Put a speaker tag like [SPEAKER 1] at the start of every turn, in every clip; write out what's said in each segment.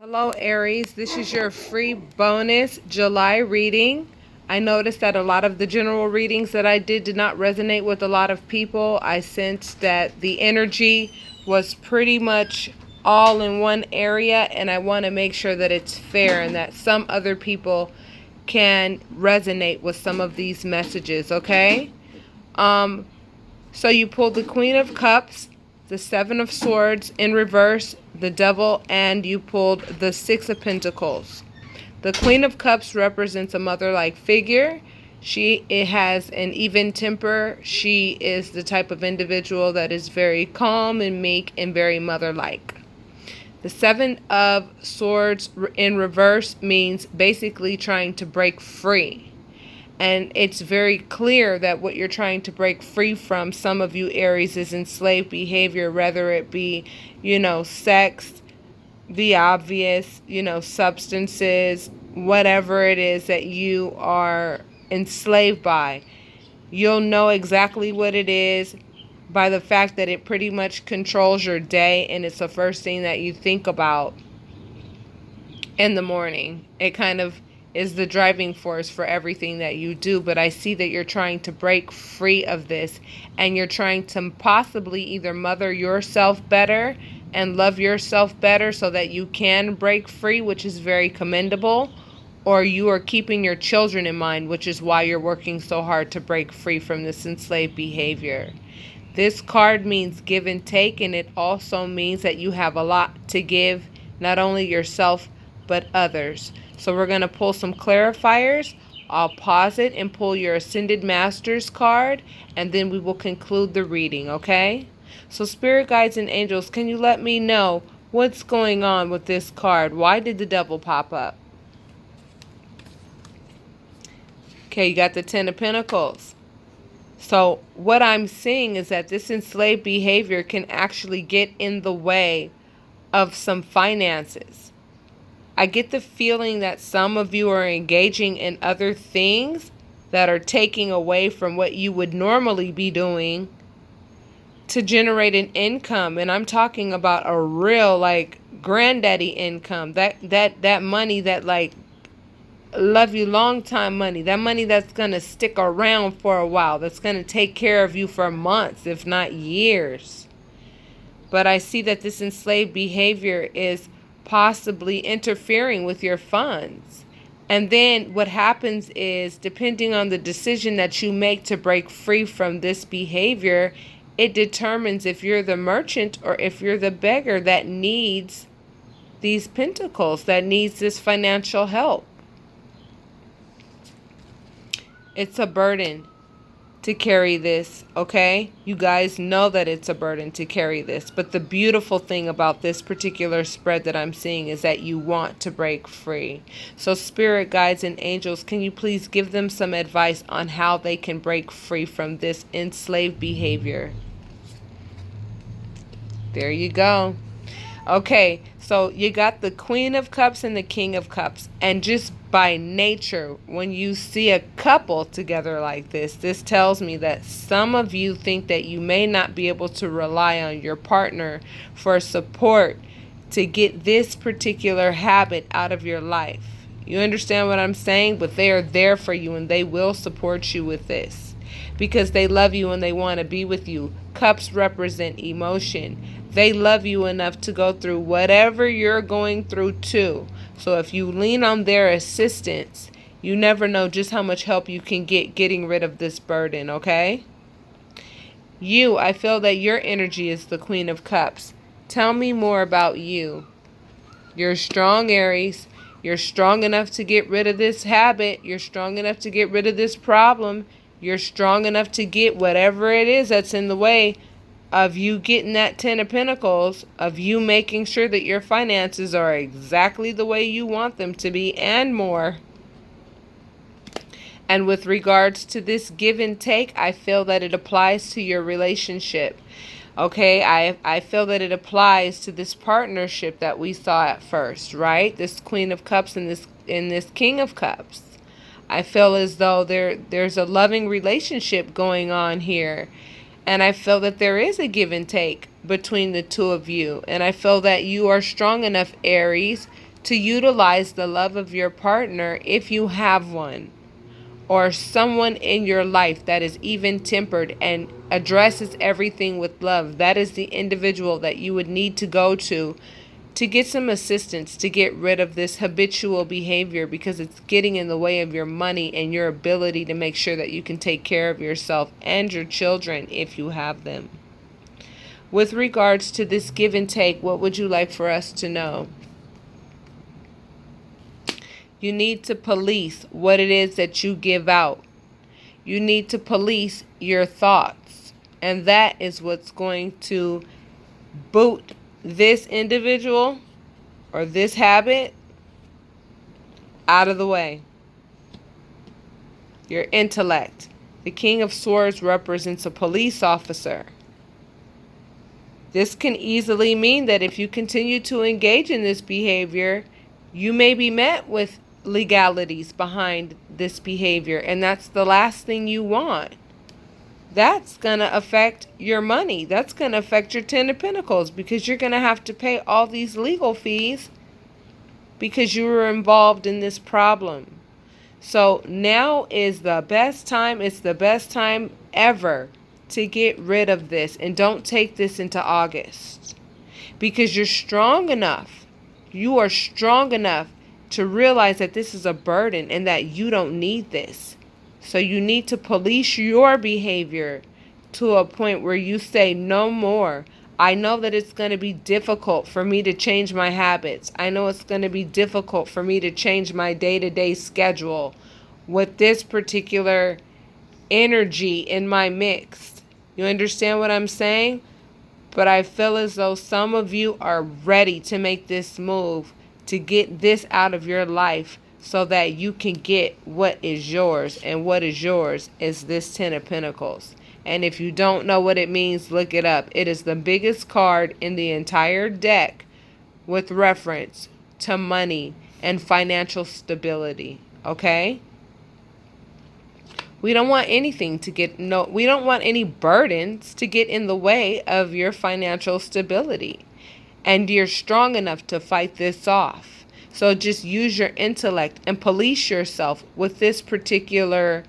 [SPEAKER 1] Hello, Aries. This is your free bonus July reading. I noticed that a lot of the general readings that I did not resonate with a lot of people. I sensed that the energy was pretty much all in one area, and I want to make sure that it's fair and that some other people can resonate with some of these messages, okay? So you pulled the Queen of Cups, the Seven of Swords in reverse, the Devil, and you pulled the Six of Pentacles. The Queen of Cups represents a mother-like figure. It has an even temper. She is the type of individual that is very calm and meek and very mother-like. The Seven of Swords in reverse means basically trying to break free. And it's very clear that what you're trying to break free from, some of you Aries, is enslaved behavior, whether it be, sex, the obvious, substances, whatever it is that you are enslaved by. You'll know exactly what it is by the fact that it pretty much controls your day, and it's the first thing that you think about in the morning. It kind of is the driving force for everything that you do. But I see that you're trying to break free of this, and you're trying to possibly either mother yourself better and love yourself better so that you can break free, which is very commendable, or you are keeping your children in mind, which is why you're working so hard to break free from this enslaved behavior. This card means give and take, and it also means that you have a lot to give, not only yourself, but others. So we're going to pull some clarifiers. I'll pause it and pull your Ascended Masters card, and then we will conclude the reading, okay? So Spirit Guides and Angels, can you let me know what's going on with this card? Why did the Devil pop up? Okay, you got the Ten of Pentacles. So what I'm seeing is that this enslaved behavior can actually get in the way of some finances. I get the feeling that some of you are engaging in other things that are taking away from what you would normally be doing to generate an income. And I'm talking about a real, granddaddy income. That money that, love you long time money. That money that's going to stick around for a while. That's going to take care of you for months, if not years. But I see that this enslaved behavior is possibly interfering with your funds. And then what happens is, depending on the decision that you make to break free from this behavior, it determines if you're the merchant or if you're the beggar that needs these pentacles, that needs this financial help. It's a burden to carry this, okay? You guys know that it's a burden to carry this. But the beautiful thing about this particular spread that I'm seeing is that you want to break free. So Spirit Guides and Angels, can you please give them some advice on how they can break free from this enslaved behavior? There you go. Okay, so you got the Queen of Cups and the King of Cups. And just by nature, when you see a couple together like this tells me that some of you think that you may not be able to rely on your partner for support to get this particular habit out of your life. You understand what I'm saying? But they are there for you, and they will support you with this because they love you and they want to be with you. Cups represent emotion. They love you enough to go through whatever you're going through too. So if you lean on their assistance, you never know just how much help you can get getting rid of this burden, okay? I feel that your energy is the Queen of Cups. Tell me more about you. You're strong, Aries. You're strong enough to get rid of this habit. You're strong enough to get rid of this problem. You're strong enough to get whatever it is that's in the way of you getting that Ten of Pentacles, of you making sure that your finances are exactly the way you want them to be, and more. And with regards to this give and take, I feel that it applies to your relationship. Okay, I feel that it applies to this partnership that we saw at first, right? This Queen of Cups and this King of Cups. I feel as though there's a loving relationship going on here. And I feel that there is a give and take between the two of you. And I feel that you are strong enough, Aries, to utilize the love of your partner if you have one, or someone in your life that is even tempered and addresses everything with love. That is the individual that you would need to go to get some assistance to get rid of this habitual behavior, because it's getting in the way of your money and your ability to make sure that you can take care of yourself and your children if you have them. With regards to this give and take, what would you like for us to know? You need to police what it is that you give out. You need to police your thoughts. And that is what's going to boot this individual or this habit out of the way. Your intellect. The King of Swords represents a police officer. This can easily mean that if you continue to engage in this behavior, you may be met with legalities behind this behavior, and that's the last thing you want. That's going to affect your money. That's going to affect your Ten of Pentacles, because you're going to have to pay all these legal fees because you were involved in this problem. So now is the best time. It's the best time ever to get rid of this. And don't take this into August, because you're strong enough. You are strong enough to realize that this is a burden and that you don't need this. So you need to police your behavior to a point where you say no more. I know that it's going to be difficult for me to change my habits. I know it's going to be difficult for me to change my day-to-day schedule with this particular energy in my mix. You understand what I'm saying? But I feel as though some of you are ready to make this move to get this out of your life, so that you can get what is yours. And what is yours is this Ten of Pentacles. And if you don't know what it means, look it up. It is the biggest card in the entire deck with reference to money and financial stability. Okay? We don't want anything to get, we don't want any burdens to get in the way of your financial stability. And you're strong enough to fight this off. So just use your intellect and police yourself with this particular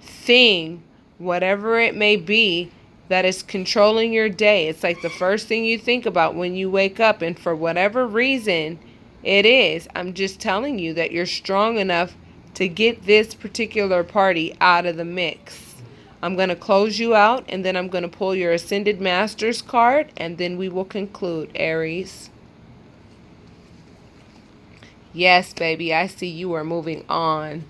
[SPEAKER 1] thing, whatever it may be, that is controlling your day. It's like the first thing you think about when you wake up, and for whatever reason it is, I'm just telling you that you're strong enough to get this particular party out of the mix. I'm going to close you out, and then I'm going to pull your Ascended Masters card, and then we will conclude, Aries. Yes, baby, I see you are moving on.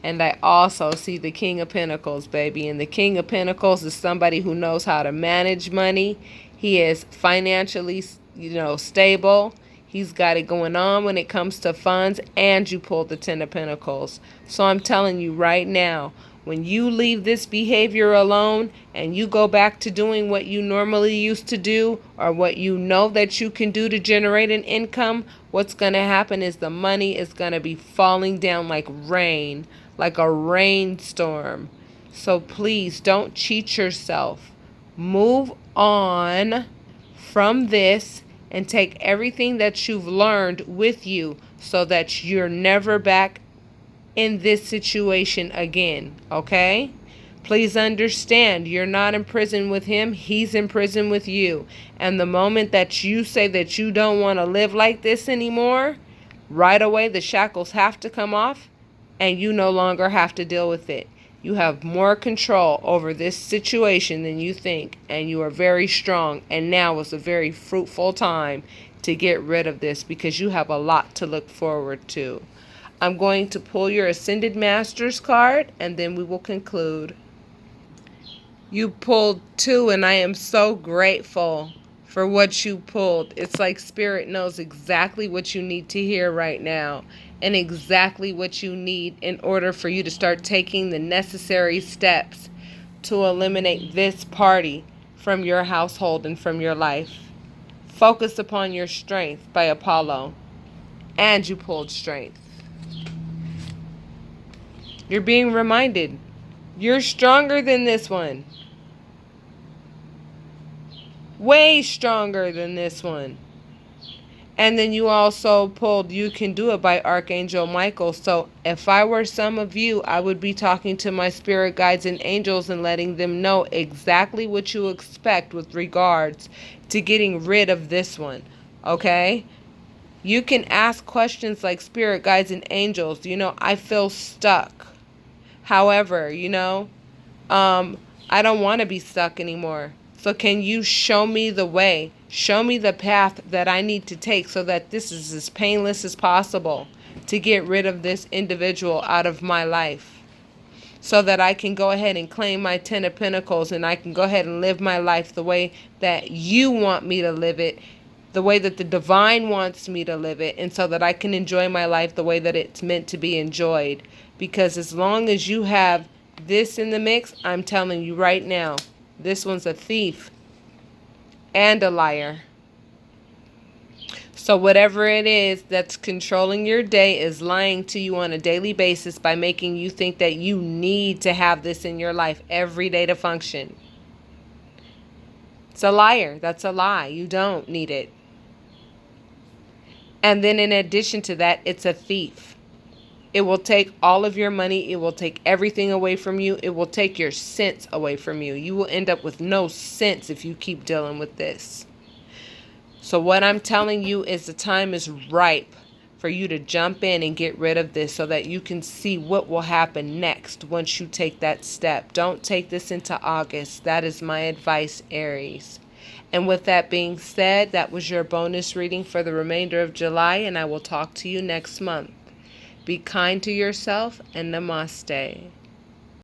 [SPEAKER 1] And I also see the King of Pentacles, baby. And the King of Pentacles is somebody who knows how to manage money. He is financially, stable. He's got it going on when it comes to funds. And you pulled the Ten of Pentacles. So I'm telling you right now, when you leave this behavior alone and you go back to doing what you normally used to do, or what you know that you can do to generate an income, what's going to happen is the money is going to be falling down like rain, like a rainstorm. So please don't cheat yourself. Move on from this and take everything that you've learned with you, so that you're never back in this situation again, okay? Please understand, you're not in prison with him. He's in prison with you. And the moment that you say that you don't want to live like this anymore, right away the shackles have to come off, and you no longer have to deal with it. You have more control over this situation than you think, and you are very strong. And now is a very fruitful time to get rid of this, because you have a lot to look forward to. I'm going to pull your Ascended Masters card, and then we will conclude. You pulled 2, and I am so grateful for what you pulled. It's like Spirit knows exactly what you need to hear right now, and exactly what you need in order for you to start taking the necessary steps to eliminate this party from your household and from your life. Focus upon your strength by Apollo. And you pulled strength. You're being reminded, you're stronger than this one. Way stronger than this one. And then you also pulled You Can Do It by Archangel Michael. So if I were some of you, I would be talking to my spirit guides and angels and letting them know exactly what you expect with regards to getting rid of this one. Okay? You can ask questions like, spirit guides and angels, I feel stuck. However, I don't want to be stuck anymore. So can you show me the way? Show me the path that I need to take so that this is as painless as possible to get rid of this individual out of my life. So that I can go ahead and claim my 10 of Pentacles and I can go ahead and live my life the way that you want me to live it, the way that the divine wants me to live it, and so that I can enjoy my life the way that it's meant to be enjoyed. Because as long as you have this in the mix, I'm telling you right now, this one's a thief and a liar. So whatever it is that's controlling your day is lying to you on a daily basis by making you think that you need to have this in your life every day to function. It's a liar. That's a lie. You don't need it. And then in addition to that, it's a thief. It will take all of your money. It will take everything away from you. It will take your sense away from you. You will end up with no sense if you keep dealing with this. So what I'm telling you is the time is ripe for you to jump in and get rid of this so that you can see what will happen next once you take that step. Don't take this into August. That is my advice, Aries. And with that being said, that was your bonus reading for the remainder of July, and I will talk to you next month. Be kind to yourself, and namaste.